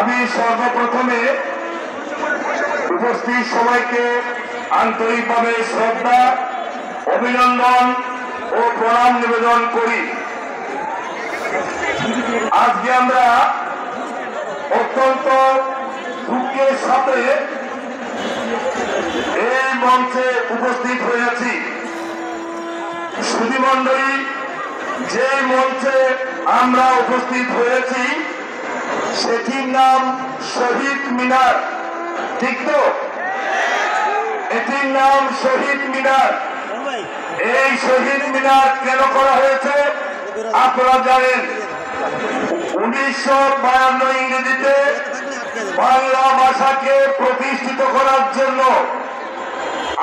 আমি সর্বপ্রথমে উপস্থিত সবাইকে আন্তরিকভাবে শ্রদ্ধা, অভিনন্দন ও প্রণাম নিবেদন করি। আজকে আমরা অত্যন্ত দুঃখের সাথে এই মঞ্চে উপস্থিত হয়েছি। সুধীমণ্ডলী, যে মঞ্চে আমরা উপস্থিত হয়েছি সেটির নাম শহীদ মিনার, ঠিক তো? এটির নাম শহীদ মিনার। এই শহীদ মিনার কেন করা হয়েছে আপনারা জানেন। 1952 ইংরেজিতে বাংলা ভাষাকে প্রতিষ্ঠিত করার জন্য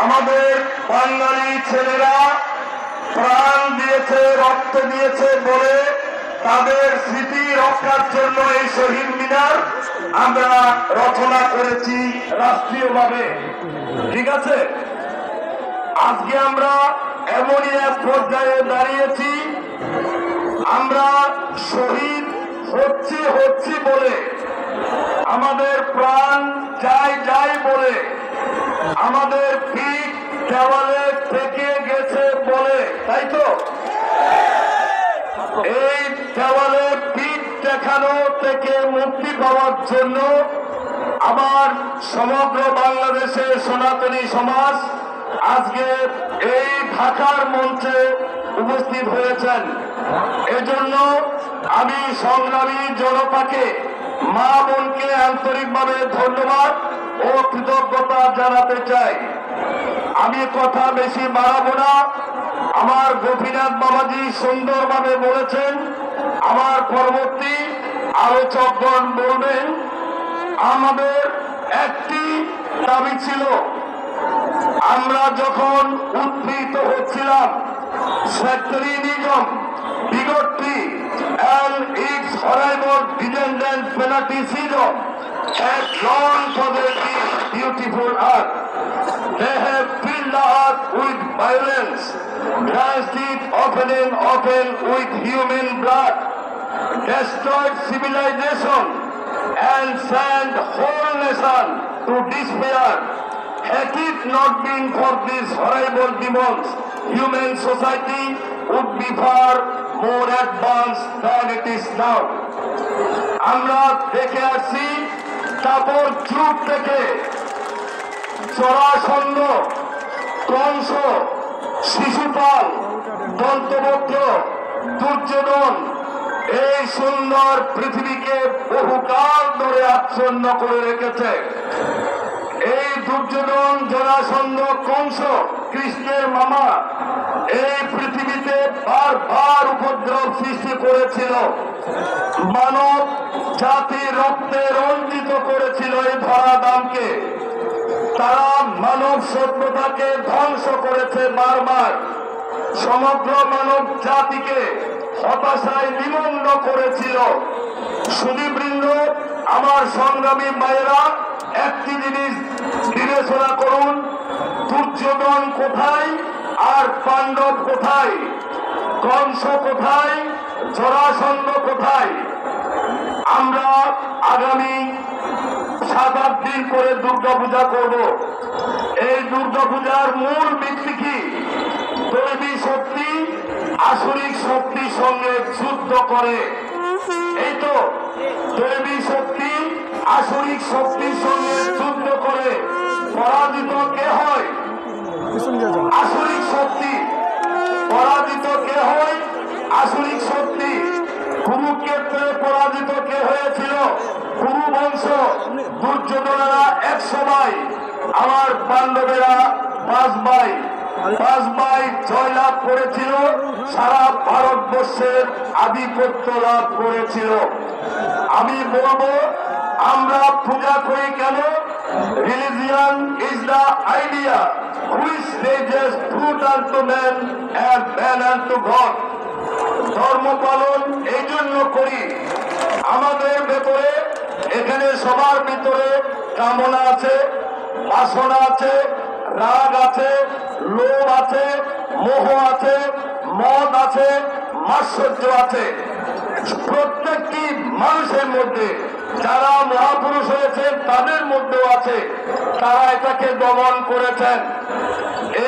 আমাদের বাঙালি ছেলেরা প্রাণ দিয়েছে, রক্ত দিয়েছে বলে তাদের স্মৃতি রক্ষার জন্য এই শহীদ মিনার আমরা রচনা করেছি রাষ্ট্রীয়ভাবে, ঠিক আছে? আজকে আমরা এমনই এক পর্যায়ে দাঁড়িয়েছি, আমরা শহীদ হচ্ছি বলে, আমাদের প্রাণ যাই বলে, আমাদের পিঠ দেওয়ালে থেকে গেছে বলে, তাই তো? এই দেওয়ালে পিঠ দেখানো থেকে মুক্তি পাওয়ার জন্য আমার সমগ্র বাংলাদেশের সনাতনী সমাজ আজকে এই ঢাকার মঞ্চে উপস্থিত হয়েছেন। এজন্য আমি সংগ্রামী জনতাকে, মা বোনকে আন্তরিকভাবে ধন্যবাদ ও কৃতজ্ঞতা জানাতে চাই। আমি কথা বেশি বাড়াবো না। আমার গোপীনাথ বাবাজি সুন্দরভাবে বলেছেন, আমার পরবর্তী আলোচকগণ বলবেন। আমাদের একটি দাবি ছিল, আমরা যখন উৎপীড়িত হচ্ছিলাম, sectarianism, bigotry and its horrible descendant fanaticism had gone for this beautiful earth. They have filled the earth with violence, drenched it often with human blood, destroyed civilization and sent whole nation to despair. Had it not been for these horrible demons, human society would be far more advanced than it is now. আমরা দেখে আসছি তারপর যুগ থেকে জরাসন্ধ, কংস, শিশুপাল, দন্তবক্র, দুর্যোধন এই সুন্দর পৃথিবীকে বহুকাল ধরে আচ্ছন্ন করে রেখেছে। এই দুর্যোধন, জরাসন্ধ, কংস, কৃষ্ণের মামা এই পৃথিবীতে বারবার উপদ্রব সৃষ্টি করেছিল। মানব জাতি রক্তে রঞ্জিত করেছিল এই ধরাধামকে। তারা মানব সভ্যতাকে ধ্বংস করেছে বারবার। সমগ্র মানব জাতিকে হতাশায় নিমগ্ন করেছিল। সুধীবৃন্দ, আমার সংগ্রামী মায়েরা, একটি জিনিস বিবেচনা করুন, দুর্যোধন কোথায় আর পাণ্ডব কোথায়? কংস কোথায়? জরাসন্ধ কোথায়? আমরা আগামী 7-8 দিন করে দুর্গাপূজা করব। এই দুর্গাপূজার মূল ভিত্তি কি? দৈবী শক্তি আসরিক শক্তির সঙ্গে যুদ্ধ করে। এই তো, দৈবী শক্তি আসরিক শক্তির সঙ্গে যুদ্ধ করে পরাজিত কে হয়? আসরিক শক্তি। পরাজিত কে হয়? আসরিক শক্তি। কুরুক্ষেত্রে পরাজিত কে হয়েছিল? কুরু বংশ। দুর্যোধনেরা 100 ভাই, আমার পাণ্ডবেরা 5 ভাই। 5 ভাই জয়লাভ করেছিল, সারা ভারতবর্ষের আধিপত্য লাভ করেছিল। আমি বলবো, আমরা পূজা করি কেন? Religion is the idea which raises truth unto man and man unto God. ধর্ম পালন এই জন্য করি, আমাদের ভেতরে, এখানে সবার ভিতরে কামনা আছে, বাসনা আছে, রাগ আছে, লোভ আছে, মোহ আছে, মদ আছে, মাৎসর্য আছে। প্রত্যেকটি মানুষের মধ্যে যারা মহাপুরুষ হয়েছেন তাদের মধ্যেও আছে, তারা এটাকে দমন করেছেন।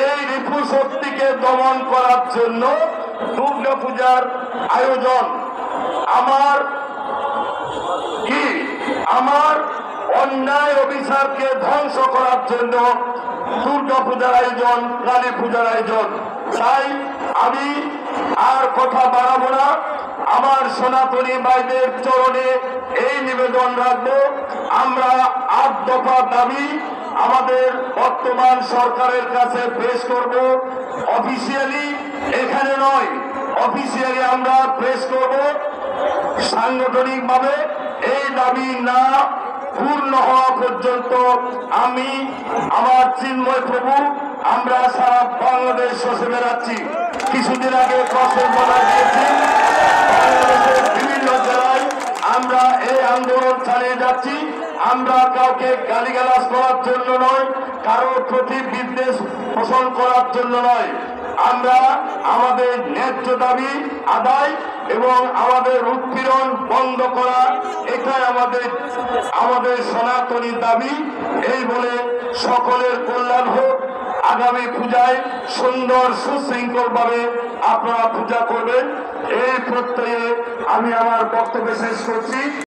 এই রিপু শক্তিকে দমন করার জন্য দুর্গা পূজার আয়োজন। আমার অন্যায় অবিচারকে ধ্বংস করার জন্য দুর্গা পূজার আয়োজন, কালী পূজার আয়োজন। তাই আমি আর কথা বাড়াবো না, আমার সনাতনী ভাইদের চরণে এই নিবেদন রাখবো। আমরা 8 দফা দাবি আমাদের বর্তমান সরকারের কাছে পেশ করব। অফিসিয়ালি এখানে নয়, অফিসিয়ালি আমরা পেশ করব। সাংগঠনিক ভাবে এই দাবি না পূর্ণ হওয়া পর্যন্ত আমি আমার চিন্ময় প্রভু আমরা সারা বাংলাদেশ শোষে বেড়াচ্ছি। কিছুদিন আগে কষ্টের বলা দিয়েছি, বাংলাদেশের বিভিন্ন জেলায় আমরা এই আন্দোলন চালিয়ে যাচ্ছি। আমরা কাউকে গালিগালাজ করার জন্য নয়, কারোর প্রতি বিদ্বেষ পোষণ করার জন্য নয়। আমরা আমাদের ন্যায্য দাবি আদায় এবং আমাদের উৎপীড়ন বন্ধ করা, এটাই আমাদের সনাতনী দাবি। এই বলে সকলের কল্যাণ হোক। আগামী পূজায় সুন্দর সুশৃঙ্খল ভাবে আপনারা পূজা করবেন, এই প্রত্যয়ে আমি আমার বক্তব্য শেষ করছি।